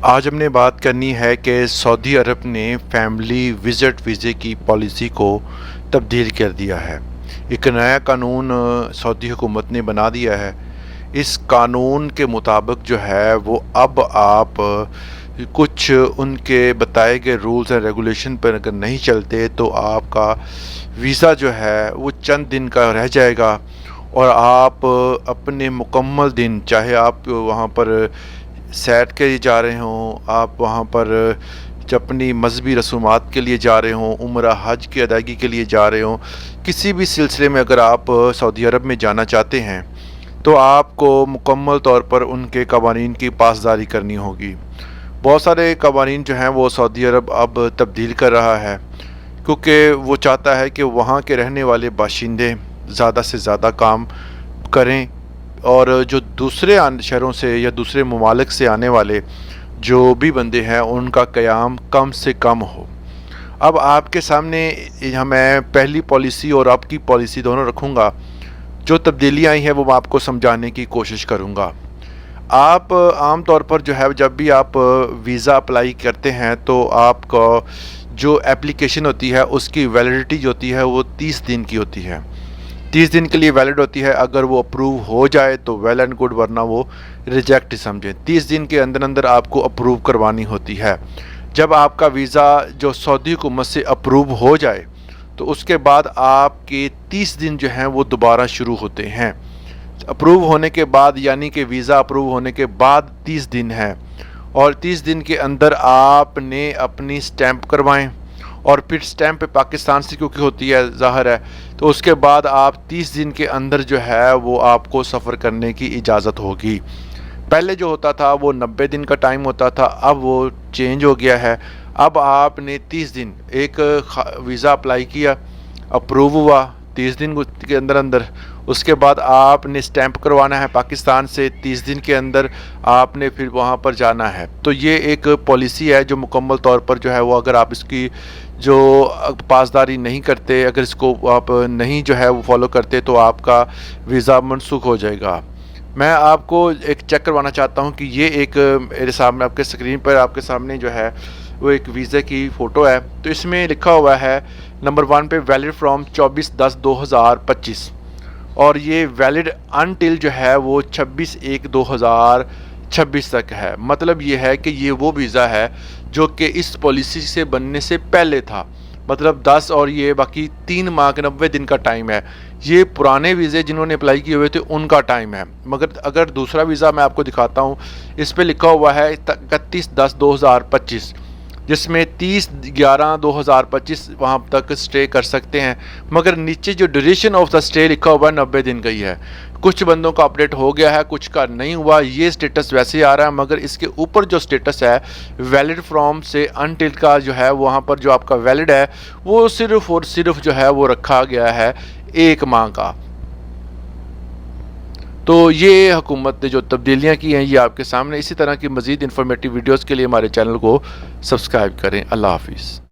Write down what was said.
آج ہم نے بات کرنی ہے کہ سعودی عرب نے فیملی وزٹ ویزے کی پالیسی کو تبدیل کر دیا ہے۔ ایک نیا قانون سعودی حکومت نے بنا دیا ہے۔ اس قانون کے مطابق جو ہے وہ اب آپ کچھ ان کے بتائے گئے رولز اینڈ ریگولیشن پر اگر نہیں چلتے تو آپ کا ویزا جو ہے وہ چند دن کا رہ جائے گا، اور آپ اپنے مکمل دن، چاہے آپ وہاں پر سیر کے لیے جا رہے ہوں، آپ وہاں پر اپنی مذہبی رسومات کے لیے جا رہے ہوں، عمرہ حج کی ادائیگی کے لیے جا رہے ہوں، کسی بھی سلسلے میں اگر آپ سعودی عرب میں جانا چاہتے ہیں تو آپ کو مکمل طور پر ان کے قوانین کی پاسداری کرنی ہوگی۔ بہت سارے قوانین جو ہیں وہ سعودی عرب اب تبدیل کر رہا ہے، کیونکہ وہ چاہتا ہے کہ وہاں کے رہنے والے باشندے زیادہ سے زیادہ کام کریں، اور جو دوسرے شہروں سے یا دوسرے ممالک سے آنے والے جو بھی بندے ہیں ان کا قیام کم سے کم ہو۔ اب آپ کے سامنے میں پہلی پالیسی اور اب کی پالیسی دونوں رکھوں گا۔ جو تبدیلیاں آئی ہیں وہ میں آپ کو سمجھانے کی کوشش کروں گا۔ آپ عام طور پر جو ہے جب بھی آپ ویزا اپلائی کرتے ہیں تو آپ کو جو اپلیکیشن ہوتی ہے اس کی ویلیڈیٹی جو ہوتی ہے وہ 30 دن کی ہوتی ہے۔ 30 دن کے لیے ویلڈ ہوتی ہے۔ اگر وہ اپروو ہو جائے تو ویل اینڈ گڈ، ورنہ وہ ریجیکٹ سمجھیں۔ 30 دن کے اندر آپ کو اپروو کروانی ہوتی ہے۔ جب آپ کا ویزا جو سعودی حکومت سے اپروو ہو جائے تو اس کے بعد آپ کے 30 دن جو ہیں وہ دوبارہ شروع ہوتے ہیں۔ اپروو ہونے کے بعد، یعنی کہ ویزا اپروو ہونے کے بعد 30 دن ہیں، اور 30 دن کے اندر آپ نے اپنی سٹیمپ کروائیں، اور پھر سٹیمپ پہ پاکستان سے کیونکہ ہوتی ہے ظاہر ہے، تو اس کے بعد آپ 30 دن کے اندر جو ہے وہ آپ کو سفر کرنے کی اجازت ہوگی۔ پہلے جو ہوتا تھا وہ 90 دن کا ٹائم ہوتا تھا، اب وہ چینج ہو گیا ہے۔ اب آپ نے 30 دن ایک ویزا اپلائی کیا، اپروو ہوا 30 دن کے اندر، اس کے بعد آپ نے سٹیمپ کروانا ہے پاکستان سے، 30 دن کے اندر آپ نے پھر وہاں پر جانا ہے۔ تو یہ ایک پالیسی ہے جو مکمل طور پر جو ہے وہ اگر آپ اس کی جو پاسداری نہیں کرتے، اگر اس کو آپ نہیں جو ہے وہ فالو کرتے تو آپ کا ویزا منسوخ ہو جائے گا۔ میں آپ کو ایک چیک کروانا چاہتا ہوں کہ یہ ایک میرے سامنے آپ کے اسکرین پر آپ کے سامنے جو ہے وہ ایک ویزے کی فوٹو ہے۔ تو اس میں لکھا ہوا ہے نمبر 1 پہ ویلڈ فرام 24/10/2025، اور یہ ویلڈ انٹل جو ہے وہ 26/1/2026 تک ہے۔ مطلب یہ ہے کہ یہ وہ ویزا ہے جو کہ اس پالیسی سے بننے سے پہلے تھا، مطلب 10 اور یہ باقی 3 ماہ کے 90 دن کا ٹائم ہے۔ یہ پرانے ویزے جنہوں نے اپلائی کیے ہوئے تھے ان کا ٹائم ہے۔ مگر اگر دوسرا ویزا میں آپ کو دکھاتا ہوں، اس پہ لکھا ہوا ہے 31/10/2025، جس میں 30/11/2025 وہاں تک سٹے کر سکتے ہیں، مگر نیچے جو ڈیوریشن آف دا سٹے لکھا ہوا ہے 90 دن کا ہی ہے۔ کچھ بندوں کا اپڈیٹ ہو گیا ہے، کچھ کا نہیں ہوا۔ یہ سٹیٹس ویسے ہی آ رہا ہے، مگر اس کے اوپر جو سٹیٹس ہے ویلڈ فرام سے انٹل کا جو ہے وہاں پر جو آپ کا ویلڈ ہے وہ صرف اور صرف جو ہے وہ رکھا گیا ہے 1 ماہ کا۔ تو یہ حکومت نے جو تبدیلیاں کی ہیں یہ آپ کے سامنے۔ اسی طرح کی مزید انفارمیٹیو ویڈیوز کے لیے ہمارے چینل کو سبسکرائب کریں۔ اللہ حافظ۔